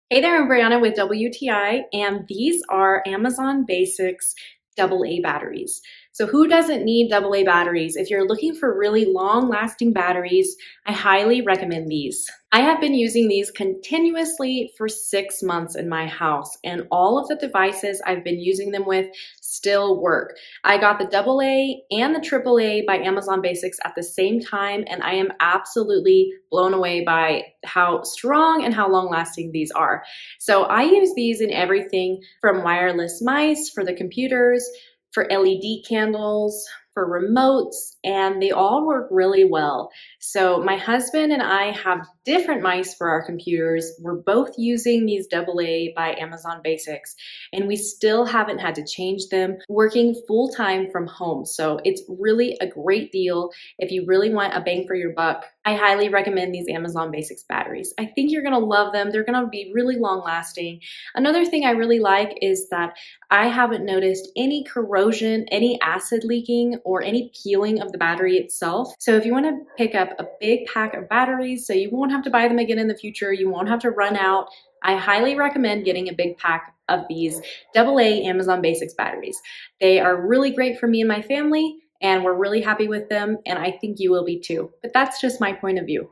Hey there, I'm Brianna with WTI, and these are Amazon Basics AA batteries. So who doesn't need AA batteries? If you're looking for really long-lasting batteries, I highly recommend these. I have been using these continuously for 6 months in my house, and all of the devices I've been using them with still work. I got the AA and the AAA by Amazon Basics at the same time, and I am absolutely blown away by how strong and how long-lasting these are. So I use these in everything from wireless mice for the computers, for LED candles, for remotes, and they all work really well. So my husband and I have different mice for our computers. We're both using these AA by Amazon Basics, and we still haven't had to change them, working full time from home. So it's really a great deal if you really want a bang for your buck. I highly recommend these Amazon Basics batteries. I think you're gonna love them. They're gonna be really long lasting. Another thing I really like is that I haven't noticed any corrosion, any acid leaking, or any peeling of the battery itself. So if you wanna pick up a big pack of batteries so you won't have to buy them again in the future, you won't have to run out, I highly recommend getting a big pack of these AA Amazon Basics batteries. They are really great for me and my family, and we're really happy with them, and I think you will be too. But that's just my point of view.